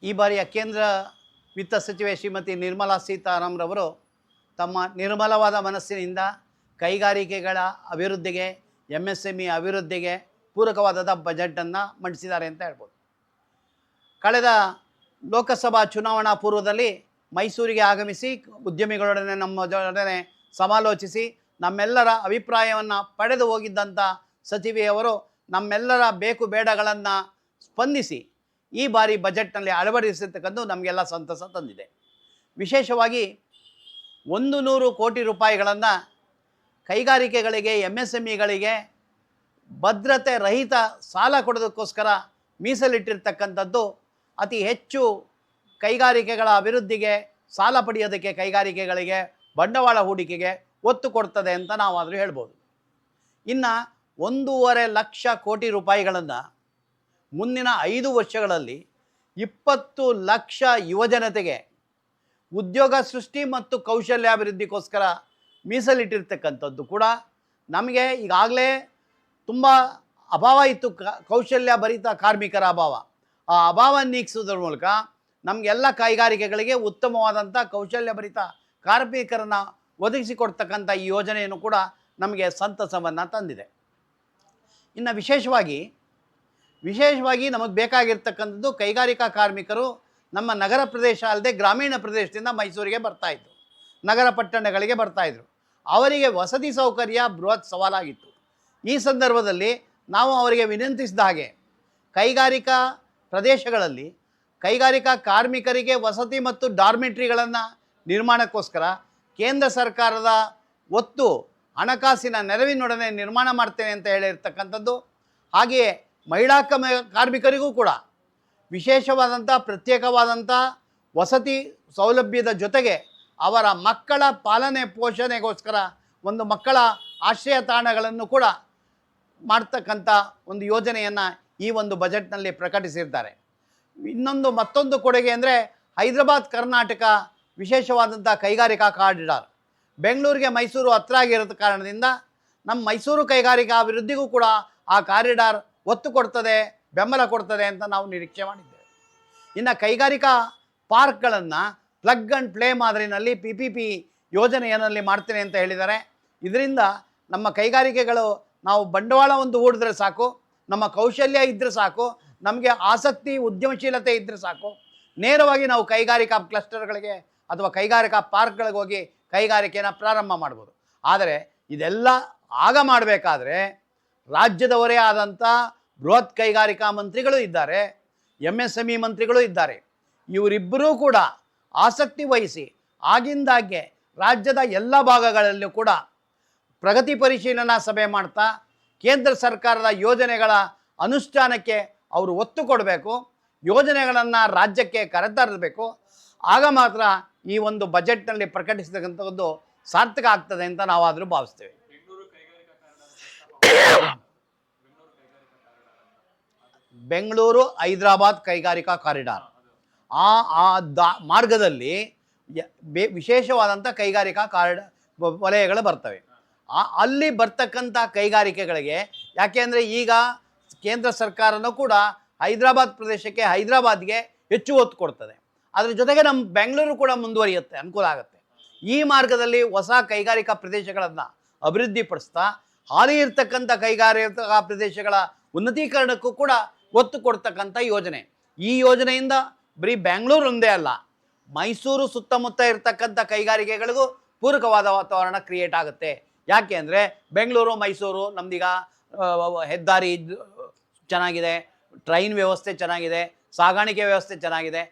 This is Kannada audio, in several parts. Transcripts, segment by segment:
ಈ ಬಾರಿಯ ಕೇಂದ್ರ ವಿತ್ತ ಸಚಿವೆ ಶ್ರೀಮತಿ ನಿರ್ಮಲಾ ಸೀತಾರಾಮನ್ರವರು ತಮ್ಮ ನಿರ್ಮಲವಾದ ಮನಸ್ಸಿನಿಂದ ಕೈಗಾರಿಕೆಗಳ ಅಭಿವೃದ್ಧಿಗೆ MSME ಅಭಿವೃದ್ಧಿಗೆ ಪೂರಕವಾದ ಬಜೆಟನ್ನು ಮಂಡಿಸಿದ್ದಾರೆ ಅಂತ ಹೇಳ್ಬೋದು. ಕಳೆದ ಲೋಕಸಭಾ ಚುನಾವಣಾ ಪೂರ್ವದಲ್ಲಿ ಮೈಸೂರಿಗೆ ಆಗಮಿಸಿ ಉದ್ಯಮಿಗಳೊಡನೆ ನಮ್ಮೊಡನೆ ಸಮಾಲೋಚಿಸಿ ನಮ್ಮೆಲ್ಲರ ಅಭಿಪ್ರಾಯವನ್ನು ಪಡೆದು ಹೋಗಿದ್ದಂಥ ಸಚಿವೆಯವರು ನಮ್ಮೆಲ್ಲರ ಬೇಕು ಬೇಡಗಳನ್ನು ಸ್ಪಂದಿಸಿ ಈ ಬಾರಿ ಬಜೆಟ್ನಲ್ಲಿ ಅಳವಡಿಸಿರ್ತಕ್ಕಂಥ ನಮಗೆಲ್ಲ ಸಂತಸ ತಂದಿದೆ. ವಿಶೇಷವಾಗಿ 100 ಕೋಟಿ ರೂಪಾಯಿಗಳನ್ನು ಕೈಗಾರಿಕೆಗಳಿಗೆ MSMEಗಳಿಗೆ ಭದ್ರತೆ ರಹಿತ ಸಾಲ ಕೊಡೋದಕ್ಕೋಸ್ಕರ ಮೀಸಲಿಟ್ಟಿರ್ತಕ್ಕಂಥದ್ದು ಅತಿ ಹೆಚ್ಚು ಕೈಗಾರಿಕೆಗಳ ಅಭಿವೃದ್ಧಿಗೆ ಸಾಲ ಪಡೆಯೋದಕ್ಕೆ ಕೈಗಾರಿಕೆಗಳಿಗೆ ಬಂಡವಾಳ ಹೂಡಿಕೆಗೆ ಒತ್ತು ಕೊಡ್ತದೆ ಅಂತ ನಾವಾದರೂ ಹೇಳ್ಬೋದು. ಇನ್ನು 1.5 ಲಕ್ಷ ಕೋಟಿ ರೂಪಾಯಿಗಳನ್ನು ಮುಂದಿನ 5 ವರ್ಷಗಳಲ್ಲಿ 20 ಲಕ್ಷ ಯುವಜನತೆಗೆ ಉದ್ಯೋಗ ಸೃಷ್ಟಿ ಮತ್ತು ಕೌಶಲ್ಯಾಭಿವೃದ್ಧಿಗೋಸ್ಕರ ಮೀಸಲಿಟ್ಟಿರ್ತಕ್ಕಂಥದ್ದು ಕೂಡ ನಮಗೆ ಈಗಾಗಲೇ ತುಂಬ ಅಭಾವ ಇತ್ತು, ಕೌಶಲ್ಯ ಭರಿತ ಕಾರ್ಮಿಕರ ಅಭಾವ. ಆ ಅಭಾವ ನೀಗಿಸೋದ್ರ ಮೂಲಕ ನಮಗೆಲ್ಲ ಕೈಗಾರಿಕೆಗಳಿಗೆ ಉತ್ತಮವಾದಂಥ ಕೌಶಲ್ಯ ಭರಿತ ಕಾರ್ಮಿಕರನ್ನು ಒದಗಿಸಿಕೊಡ್ತಕ್ಕಂಥ ಈ ಯೋಜನೆಯನ್ನು ಕೂಡ ನಮಗೆ ಸಂತಸವನ್ನು ತಂದಿದೆ. ಇನ್ನು ವಿಶೇಷವಾಗಿ ನಮಗೆ ಬೇಕಾಗಿರ್ತಕ್ಕಂಥದ್ದು ಕೈಗಾರಿಕಾ ಕಾರ್ಮಿಕರು ನಮ್ಮ ನಗರ ಪ್ರದೇಶ ಅಲ್ಲದೆ ಗ್ರಾಮೀಣ ಪ್ರದೇಶದಿಂದ ಮೈಸೂರಿಗೆ ಬರ್ತಾಯಿದ್ರು, ನಗರ ಪಟ್ಟಣಗಳಿಗೆ ಬರ್ತಾಯಿದ್ರು. ಅವರಿಗೆ ವಸತಿ ಸೌಕರ್ಯ ಬೃಹತ್ ಸವಾಲಾಗಿತ್ತು. ಈ ಸಂದರ್ಭದಲ್ಲಿ ನಾವು ಅವರಿಗೆ ವಿನಂತಿಸಿದ ಹಾಗೆ ಕೈಗಾರಿಕಾ ಪ್ರದೇಶಗಳಲ್ಲಿ ಕೈಗಾರಿಕಾ ಕಾರ್ಮಿಕರಿಗೆ ವಸತಿ ಮತ್ತು ಡಾರ್ಮೆಟ್ರಿಗಳನ್ನು ನಿರ್ಮಾಣಕ್ಕೋಸ್ಕರ ಕೇಂದ್ರ ಸರ್ಕಾರದ ಒತ್ತು ಹಣಕಾಸಿನ ನೆರವಿನೊಡನೆ ನಿರ್ಮಾಣ ಮಾಡ್ತೇನೆ ಅಂತ ಹೇಳಿರ್ತಕ್ಕಂಥದ್ದು. ಹಾಗೆಯೇ ಮಹಿಳಾ ಕಾರ್ಮಿಕರಿಗೂ ಕೂಡ ವಿಶೇಷವಾದಂಥ ಪ್ರತ್ಯೇಕವಾದಂಥ ವಸತಿ ಸೌಲಭ್ಯದ ಜೊತೆಗೆ ಅವರ ಮಕ್ಕಳ ಪಾಲನೆ ಪೋಷಣೆಗೋಸ್ಕರ ಒಂದು ಮಕ್ಕಳ ಆಶ್ರಯ ತಾಣಗಳನ್ನು ಕೂಡ ಮಾಡ್ತಕ್ಕಂಥ ಒಂದು ಯೋಜನೆಯನ್ನು ಈ ಒಂದು ಬಜೆಟ್ನಲ್ಲಿ ಪ್ರಕಟಿಸಿರ್ತಾರೆ. ಮತ್ತೊಂದು ಕೊಡುಗೆ ಅಂದರೆ ಹೈದರಾಬಾದ್ ಕರ್ನಾಟಕ ವಿಶೇಷವಾದಂಥ ಕೈಗಾರಿಕಾ ಕಾರಿಡಾರ್. ಬೆಂಗಳೂರಿಗೆ ಮೈಸೂರು ಹತ್ರ ಆಗಿರೋ ಕಾರಣದಿಂದ ನಮ್ಮ ಮೈಸೂರು ಕೈಗಾರಿಕಾ ಅಭಿವೃದ್ಧಿಗೂ ಕೂಡ ಆ ಕಾರಿಡಾರ್ ಒತ್ತು ಕೊಡ್ತದೆ, ಬೆಂಬಲ ಕೊಡ್ತದೆ ಅಂತ ನಾವು ನಿರೀಕ್ಷೆ ಮಾಡಿದ್ದೇವೆ. ಇನ್ನು ಕೈಗಾರಿಕಾ ಪಾರ್ಕ್ಗಳನ್ನು ಪ್ಲಗ್ ಆ್ಯಂಡ್ ಪ್ಲೇ ಮಾದರಿನಲ್ಲಿ PPP ಯೋಜನೆಯಲ್ಲಿ ಮಾಡ್ತೇನೆ ಅಂತ ಹೇಳಿದ್ದಾರೆ. ಇದರಿಂದ ನಮ್ಮ ಕೈಗಾರಿಕೆಗಳು ನಾವು ಬಂಡವಾಳ ಒಂದು ಹೂಡಿದ್ರೆ ಸಾಕು, ನಮ್ಮ ಕೌಶಲ್ಯ ಇದ್ದರೆ ಸಾಕು, ನಮಗೆ ಆಸಕ್ತಿ ಉದ್ಯಮಶೀಲತೆ ಇದ್ದರೆ ಸಾಕು, ನೇರವಾಗಿ ನಾವು ಕೈಗಾರಿಕಾ ಕ್ಲಸ್ಟರ್ಗಳಿಗೆ ಅಥವಾ ಕೈಗಾರಿಕಾ ಪಾರ್ಕ್ಗಳಿಗೆ ಹೋಗಿ ಕೈಗಾರಿಕೆಯನ್ನು ಪ್ರಾರಂಭ ಮಾಡ್ಬೋದು. ಆದರೆ ಇದೆಲ್ಲ ಆಗ ಮಾಡಬೇಕಾದ್ರೆ ರಾಜ್ಯದವರೇ ಆದಂಥ ಬೃಹತ್ ಕೈಗಾರಿಕಾ ಮಂತ್ರಿಗಳು ಇದ್ದಾರೆ, MSME ಮಂತ್ರಿಗಳು ಇದ್ದಾರೆ. ಇವರಿಬ್ಬರೂ ಕೂಡ ಆಸಕ್ತಿ ವಹಿಸಿ ಆಗಿಂದಾಗ್ಗೆ ರಾಜ್ಯದ ಎಲ್ಲ ಭಾಗಗಳಲ್ಲೂ ಕೂಡ ಪ್ರಗತಿ ಪರಿಶೀಲನಾ ಸಭೆ ಮಾಡ್ತಾ ಕೇಂದ್ರ ಸರ್ಕಾರದ ಯೋಜನೆಗಳ ಅನುಷ್ಠಾನಕ್ಕೆ ಅವರು ಒತ್ತು ಕೊಡಬೇಕು, ಯೋಜನೆಗಳನ್ನು ರಾಜ್ಯಕ್ಕೆ ಕರೆತರಬೇಕು. ಆಗ ಮಾತ್ರ ಈ ಒಂದು ಬಜೆಟ್ನಲ್ಲಿ ಪ್ರಕಟಿಸತಕ್ಕಂಥದ್ದು ಸಾರ್ಥಕ ಆಗ್ತದೆ ಅಂತ ನಾವಾದರೂ ಭಾವಿಸ್ತೇವೆ. ಬೆಂಗಳೂರು ಹೈದರಾಬಾದ್ ಕೈಗಾರಿಕಾ ಕಾರಿಡಾರ್ ಮಾರ್ಗದಲ್ಲಿ ವಿಶೇಷವಾದಂಥ ಕೈಗಾರಿಕಾ ವಲಯಗಳು ಬರ್ತವೆ. ಅಲ್ಲಿ ಬರ್ತಕ್ಕಂಥ ಕೈಗಾರಿಕೆಗಳಿಗೆ ಯಾಕೆಂದರೆ ಈಗ ಕೇಂದ್ರ ಸರ್ಕಾರನೂ ಕೂಡ ಹೈದರಾಬಾದ್ ಪ್ರದೇಶಕ್ಕೆ ಹೈದರಾಬಾದ್ಗೆ ಹೆಚ್ಚು ಒತ್ತು ಕೊಡ್ತದೆ. ಅದ್ರ ಜೊತೆಗೆ ನಮ್ಮ ಬೆಂಗಳೂರು ಕೂಡ ಮುಂದುವರಿಯುತ್ತೆ, ಅನುಕೂಲ ಆಗುತ್ತೆ. ಈ ಮಾರ್ಗದಲ್ಲಿ ಹೊಸ ಕೈಗಾರಿಕಾ ಪ್ರದೇಶಗಳನ್ನು ಅಭಿವೃದ್ಧಿಪಡಿಸ್ತಾ ಹಾಲಿ ಇರ್ತಕ್ಕಂಥ ಕೈಗಾರಿಕಾ ಪ್ರದೇಶಗಳ ಉನ್ನತೀಕರಣಕ್ಕೂ ಕೂಡ ಒತ್ತು ಕೊಡ್ತಕ್ಕಂಥ ಯೋಜನೆ. ಈ ಯೋಜನೆಯಿಂದ ಬರೀ ಬೆಂಗಳೂರು ಒಂದೇ ಅಲ್ಲ, ಮೈಸೂರು ಸುತ್ತಮುತ್ತ ಇರ್ತಕ್ಕಂಥ ಕೈಗಾರಿಕೆಗಳಿಗೂ ಪೂರಕವಾದ ವಾತಾವರಣ ಕ್ರಿಯೇಟ್ ಆಗುತ್ತೆ. ಯಾಕೆ ಅಂದರೆ ಬೆಂಗಳೂರು ಮೈಸೂರು ನಮ್ದೀಗ ಹೆದ್ದಾರಿ ಚೆನ್ನಾಗಿದೆ, ಟ್ರೈನ್ ವ್ಯವಸ್ಥೆ ಚೆನ್ನಾಗಿದೆ, ಸಾಗಾಣಿಕೆ ವ್ಯವಸ್ಥೆ ಚೆನ್ನಾಗಿದೆ,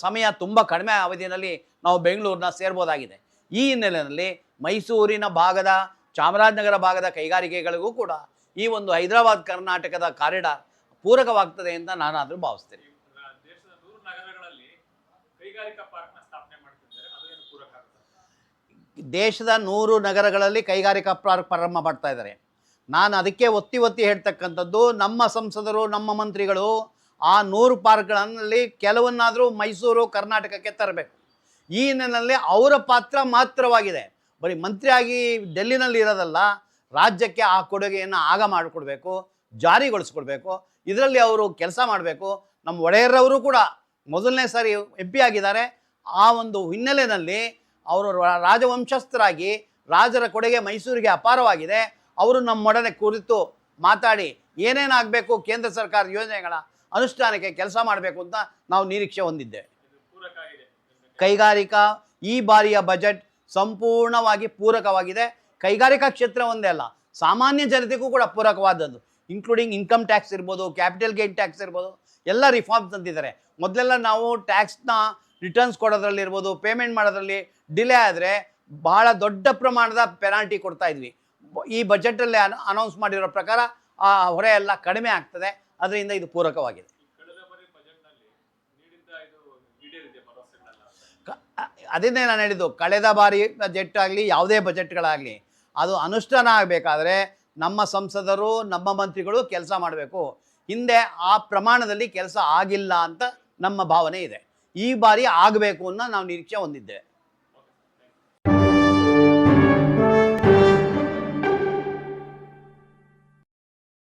ಸಮಯ ತುಂಬ ಕಡಿಮೆ ಅವಧಿಯಲ್ಲಿ ನಾವು ಬೆಂಗಳೂರನ್ನ ಸೇರ್ಬೋದಾಗಿದೆ. ಈ ಹಿನ್ನೆಲೆಯಲ್ಲಿ ಮೈಸೂರಿನ ಭಾಗದ ಚಾಮರಾಜನಗರ ಭಾಗದ ಕೈಗಾರಿಕೆಗಳಿಗೂ ಕೂಡ ಈ ಒಂದು ಹೈದರಾಬಾದ್ ಕರ್ನಾಟಕದ ಕಾರಿಡಾರ್ ಪೂರಕವಾಗ್ತದೆ ಅಂತ ನಾನಾದರೂ ಭಾವಿಸ್ತೇನೆ. ದೇಶದ 100 ನಗರಗಳಲ್ಲಿ ಕೈಗಾರಿಕಾ ಪಾರ್ಕ್ ಪ್ರಾರಂಭ ಮಾಡ್ತಾ ಇದ್ದಾರೆ. ನಾನು ಅದಕ್ಕೆ ಒತ್ತಿ ಹೇಳ್ತಕ್ಕಂಥದ್ದು, ನಮ್ಮ ಸಂಸದರು ನಮ್ಮ ಮಂತ್ರಿಗಳು ಆ 100 ಪಾರ್ಕ್ಗಳಲ್ಲಿ ಕೆಲವನ್ನಾದರೂ ಮೈಸೂರು ಕರ್ನಾಟಕಕ್ಕೆ ತರಬೇಕು. ಈ ಹಿನ್ನೆಲೆಯಲ್ಲಿ ಅವರ ಪಾತ್ರ ಮಾತ್ರವಾಗಿದೆ. ಬರೀ ಮಂತ್ರಿಯಾಗಿ ಡೆಲ್ಲಿನಲ್ಲಿ ಇರೋದಲ್ಲ, ರಾಜ್ಯಕ್ಕೆ ಆ ಕೊಡುಗೆಯನ್ನು ಆಗ ಮಾಡಿಕೊಡ್ಬೇಕು, ಜಾರಿಗೊಳಿಸ್ಕೊಡ್ಬೇಕು. ಇದರಲ್ಲಿ ಅವರು ಕೆಲಸ ಮಾಡಬೇಕು. ನಮ್ಮ ಒಡೆಯರವರು ಕೂಡ ಮೊದಲನೇ ಸಾರಿ MP ಆಗಿದ್ದಾರೆ. ಆ ಒಂದು ಹಿನ್ನೆಲೆಯಲ್ಲಿ ಅವರು ರಾಜವಂಶಸ್ಥರಾಗಿ ರಾಜರ ಕೊಡುಗೆ ಮೈಸೂರಿಗೆ ಅಪಾರವಾಗಿದೆ. ಅವರು ನಮ್ಮೊಡನೆ ಕುರಿತು ಮಾತಾಡಿ ಏನೇನಾಗಬೇಕು ಕೇಂದ್ರ ಸರ್ಕಾರದ ಯೋಜನೆಗಳ ಅನುಷ್ಠಾನಕ್ಕೆ ಕೆಲಸ ಮಾಡಬೇಕು ಅಂತ ನಾವು ನಿರೀಕ್ಷೆ ಹೊಂದಿದ್ದೇವೆ. ಕೈಗಾರಿಕಾ ಈ ಬಾರಿಯ ಬಜೆಟ್ ಸಂಪೂರ್ಣವಾಗಿ ಪೂರಕವಾಗಿದೆ. ಕೈಗಾರಿಕಾ ಕ್ಷೇತ್ರ ಒಂದೇ ಅಲ್ಲ, ಸಾಮಾನ್ಯ ಜನತೆಗೂ ಕೂಡ ಪೂರಕವಾದದ್ದು. ಇನ್ಕ್ಲೂಡಿಂಗ್ ಇನ್ಕಮ್ ಟ್ಯಾಕ್ಸ್ ಇರ್ಬೋದು, ಕ್ಯಾಪಿಟಲ್ ಗೇನ್ ಟ್ಯಾಕ್ಸ್ ಇರ್ಬೋದು, ಎಲ್ಲ ರಿಫಾರ್ಮ್ಸ್ ತಂದಿದ್ದಾರೆ. ಮೊದಲೆಲ್ಲ ನಾವು ಟ್ಯಾಕ್ಸ್ನ ರಿಟರ್ನ್ಸ್ ಕೊಡೋದ್ರಲ್ಲಿರ್ಬೋದು, ಪೇಮೆಂಟ್ ಮಾಡೋದ್ರಲ್ಲಿ ಡಿಲೇ ಆದರೆ ಬಹಳ ದೊಡ್ಡ ಪ್ರಮಾಣದ ಪೆನಾಲ್ಟಿ ಕೊಡ್ತಾ ಇದ್ವಿ. ಈ ಬಜೆಟಲ್ಲಿ ಅನೌನ್ಸ್ ಮಾಡಿರೋ ಪ್ರಕಾರ ಆ ಹೊರೆ ಎಲ್ಲ ಕಡಿಮೆ ಆಗ್ತದೆ. ಅದರಿಂದ ಇದು ಪೂರಕವಾಗಿದೆ. ಅದನ್ನೇ ನಾನು ಹೇಳಿದ್ದು, ಕಳೆದ ಬಾರಿ ಬಜೆಟ್ ಆಗಲಿ ಯಾವುದೇ ಬಜೆಟ್ಗಳಾಗಲಿ ಅದು ಅನುಷ್ಠಾನ ಆಗಬೇಕಾದ್ರೆ ನಮ್ಮ ಸಂಸದರು ನಮ್ಮ ಮಂತ್ರಿಗಳು ಕೆಲಸ ಮಾಡಬೇಕು. ಹಿಂದೆ ಆ ಪ್ರಮಾಣದಲ್ಲಿ ಕೆಲಸ ಆಗಿಲ್ಲ ಅಂತ ನಮ್ಮ ಭಾವನೆ ಇದೆ. ಈ ಬಾರಿ ಆಗಬೇಕು ಅನ್ನೋ ನಾವು ನಿರೀಕ್ಷೆ ಹೊಂದಿದ್ದೇವೆ.